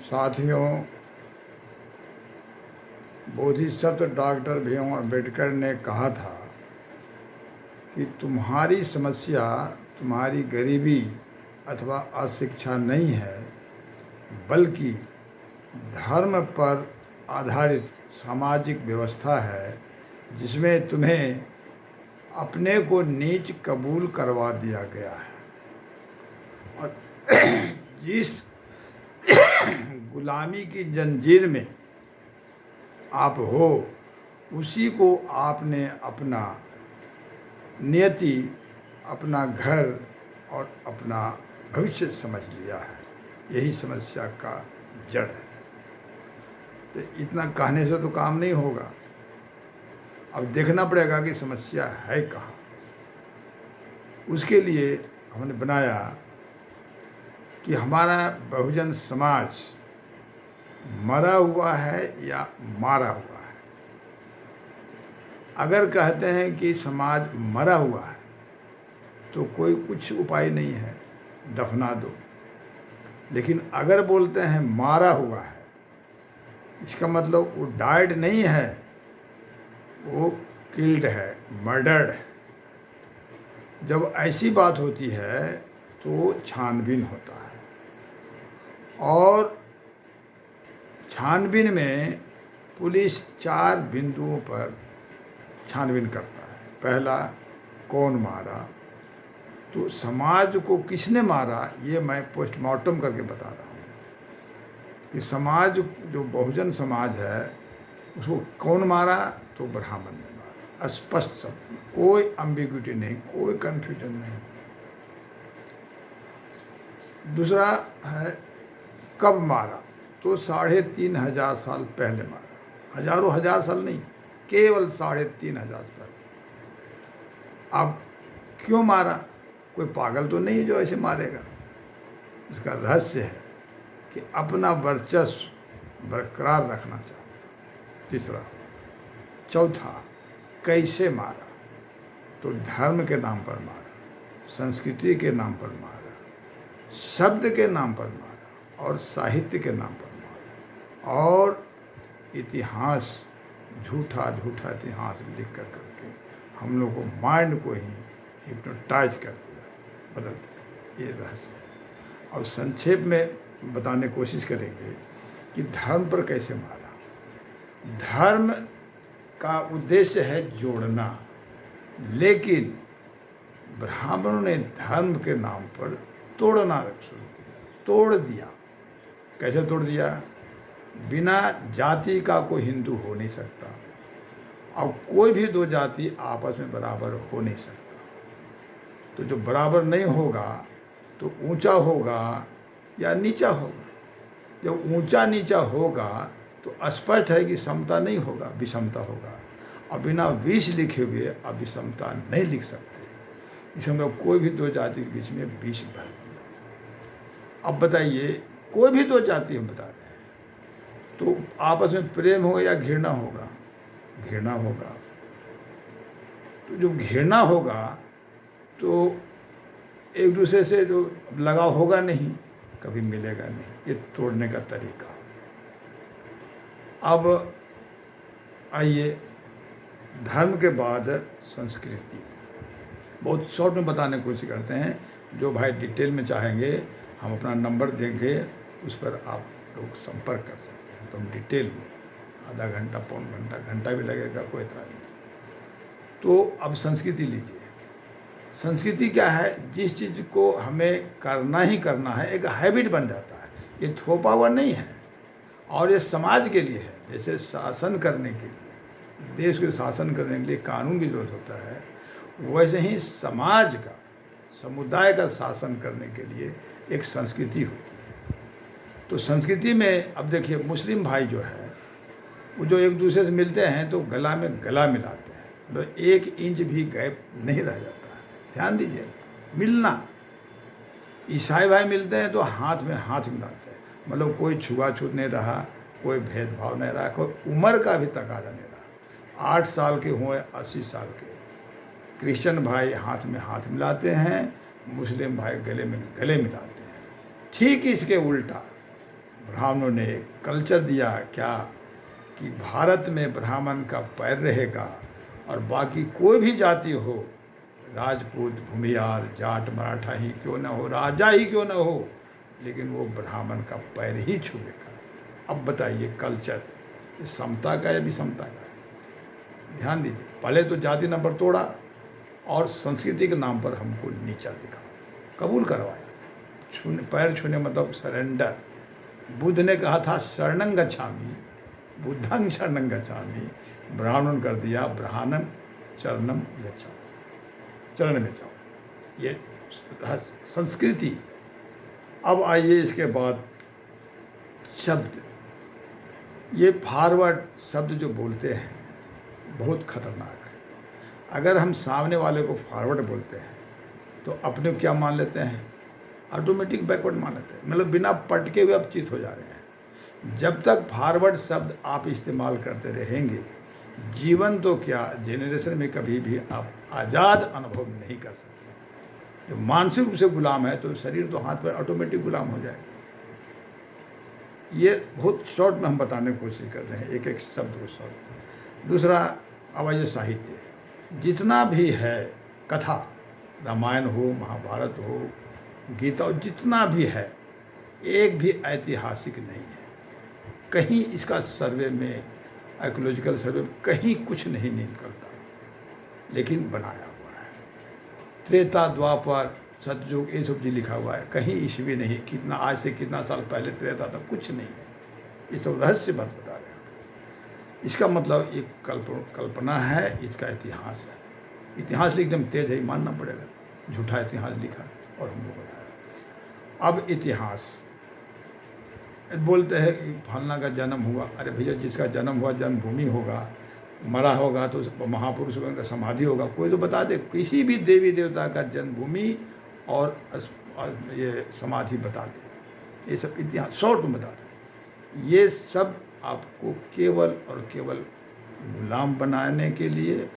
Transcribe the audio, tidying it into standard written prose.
साथियों, बोधिसत्व डॉक्टर भीम अम्बेडकर ने कहा था कि तुम्हारी समस्या तुम्हारी गरीबी अथवा अशिक्षा नहीं है, बल्कि धर्म पर आधारित सामाजिक व्यवस्था है जिसमें तुम्हें अपने को नीच कबूल करवा दिया गया है और जिस गुलामी की जंजीर में आप हो उसी को आपने अपना नियति, अपना घर और अपना भविष्य समझ लिया है। यही समस्या का जड़ है। तो इतना कहने से तो काम नहीं होगा, अब देखना पड़ेगा कि समस्या है कहाँ। उसके लिए हमने बनाया कि हमारा बहुजन समाज मरा हुआ है या मारा हुआ है। अगर कहते हैं कि समाज मरा हुआ है तो कोई कुछ उपाय नहीं है, दफना दो। लेकिन अगर बोलते हैं मारा हुआ है, इसका मतलब वो डाइड नहीं है, वो किल्ड है, मर्डर्ड है। जब ऐसी बात होती है तो छानबीन होता है और छानबीन में पुलिस 4 बिंदुओं पर छानबीन करता है। पहला, कौन मारा, तो समाज को किसने मारा ये मैं पोस्टमार्टम करके बता रहा हूँ कि समाज जो बहुजन समाज है उसको कौन मारा, तो ब्राह्मण ने मारा। स्पष्ट सब, कोई एम्बिग्युइटी नहीं, कोई कन्फ्यूजन नहीं। दूसरा है कब मारा, तो 3500 साल पहले मारा। हजारों हजार साल नहीं, केवल 3500 पहले। अब क्यों मारा, कोई पागल तो नहीं जो ऐसे मारेगा। इसका रहस्य है कि अपना वर्चस्व बरकरार रखना चाहता। तीसरा, चौथा, कैसे मारा, तो धर्म के नाम पर मारा, संस्कृति के नाम पर मारा, शब्द के नाम पर मारा और साहित्य के नाम पर मारा, और इतिहास, झूठा झूठा इतिहास लिख कर करके हम लोग को माइंड को ही हिप्नोटाइज कर दिया, बदल दिया। ये रहस्य है। अब संक्षेप में बताने की कोशिश करेंगे कि धर्म पर कैसे मारा। धर्म का उद्देश्य है जोड़ना, लेकिन ब्राह्मणों ने धर्म के नाम पर तोड़ना शुरू किया, तोड़ दिया। कैसे तोड़ दिया, बिना जाति का कोई हिंदू हो नहीं सकता और कोई भी 2 जाति आपस में बराबर हो नहीं सकता। तो जो बराबर नहीं होगा तो ऊंचा होगा या नीचा होगा। जब ऊंचा नीचा होगा तो स्पष्ट है कि समता नहीं होगा, विषमता होगा। और बिना विष लिखे हुए अब विषमता नहीं लिख सकते। इसमें मतलब कोई भी 2 जाति के बीच में विष भर दिया। अब बताइए, कोई भी 2 जाति हम बता रहे हैं तो आपस में प्रेम होगा या घृणा होगा, घृणा होगा। तो जो घृणा होगा तो एक दूसरे से जो लगाव होगा नहीं, कभी मिलेगा नहीं। ये तोड़ने का तरीका। अब आइए, धर्म के बाद संस्कृति। बहुत शॉर्ट में बताने की कोशिश करते हैं। जो भाई डिटेल में चाहेंगे हम अपना नंबर देंगे, उस पर आप लोग संपर्क कर सकते हैं। तो हम डिटेल में आधा घंटा, पौन घंटा, घंटा भी लगेगा, कोई इतना नहीं। तो अब संस्कृति लीजिए। संस्कृति क्या है, जिस चीज़ को हमें करना ही करना है, एक हैबिट बन जाता है। ये थोपा हुआ नहीं है और ये समाज के लिए है। जैसे शासन करने के लिए, देश को शासन करने के लिए कानून की जरूरत होता है, वैसे ही समाज का, समुदाय का शासन करने के लिए एक संस्कृति होती है। तो संस्कृति में अब देखिए, मुस्लिम भाई जो है वो जो एक दूसरे से मिलते हैं तो गला में गला मिलाते हैं, मतलब 1 इंच भी गैप नहीं रह जाता है। ध्यान दीजिए, मिलना। ईसाई भाई मिलते हैं तो हाथ में हाथ मिलाते हैं, मतलब कोई छुआछूत नहीं रहा, कोई भेदभाव नहीं रहा, कोई उम्र का भी तकाजा नहीं रहा। 8 साल के हुए, 80 साल के। क्रिश्चियन भाई हाथ में हाथ मिलाते हैं, मुस्लिम भाई गले में गले मिलाते हैं। ठीक इसके उल्टा ब्राह्मणों ने एक कल्चर दिया क्या कि भारत में ब्राह्मण का पैर रहेगा और बाकी कोई भी जाति हो, राजपूत, भूमिहार, जाट, मराठा ही क्यों न हो, राजा ही क्यों न हो, लेकिन वो ब्राह्मण का पैर ही छुएगा। अब बताइए कल्चर ये समता का या विषमता का है? ध्यान दीजिए, पहले तो जाति नंबर तोड़ा और संस्कृति के नाम पर हमको नीचा दिखा, कबूल करवाया। पैर छूने मतलब सरेंडर। बुद्ध ने कहा था शरणं गच्छामि, बुद्धं शरणं गच्छामि, ब्राह्मण कर दिया ब्राह्मणं चरणं गच्छामि, चरण में जाओ। ये संस्कृति। अब आइए इसके बाद शब्द। ये फॉरवर्ड शब्द जो बोलते हैं बहुत खतरनाक है। अगर हम सामने वाले को फॉरवर्ड बोलते हैं तो अपने को क्या मान लेते हैं? ऑटोमेटिक बैकवर्ड मान लेते हैं, मतलब बिना पटके हुए अब चित हो जा रहे हैं। जब तक फॉरवर्ड शब्द आप इस्तेमाल करते रहेंगे, जीवन तो क्या जेनरेशन में कभी भी आप आज़ाद अनुभव नहीं कर सकते। जो मानसिक रूप से गुलाम है तो शरीर तो हाथ पर ऑटोमेटिक गुलाम हो जाएगा। ये बहुत शॉर्ट में हम बताने की कोशिश कर रहे हैं, एक एक शब्द को शॉर्ट। दूसरा, अब ये साहित्य जितना भी है, कथा, रामायण हो, महाभारत हो, गीता हो, जितना भी है, एक भी ऐतिहासिक नहीं है। कहीं इसका सर्वे में, आर्कियोलॉजिकल सर्वे में कहीं कुछ नहीं निकलता, लेकिन बनाया हुआ है। त्रेता, द्वापर, सतयुग, ये सब जी लिखा हुआ है, कहीं ईस्वी नहीं, कितना आज से कितना साल पहले त्रेता था, कुछ नहीं है। ये सब रहस्य बात बता रहे हैं। इसका मतलब एक कल्पना है, इसका इतिहास है। इतिहास एकदम तेज है, मानना पड़ेगा, झूठा इतिहास लिखा और हम लोग बनाया। अब इतिहास बोलते हैं कि फलाना का जन्म हुआ। अरे भैया, जिसका जन्म हुआ जन्मभूमि होगा, मरा होगा तो महापुरुष का समाधि होगा, कोई तो बता दे। किसी भी देवी देवता का जन्मभूमि और ये समाधि बता दे। ये सब इतिहास शॉर्ट में बता दे। ये सब आपको केवल और केवल गुलाम बनाने के लिए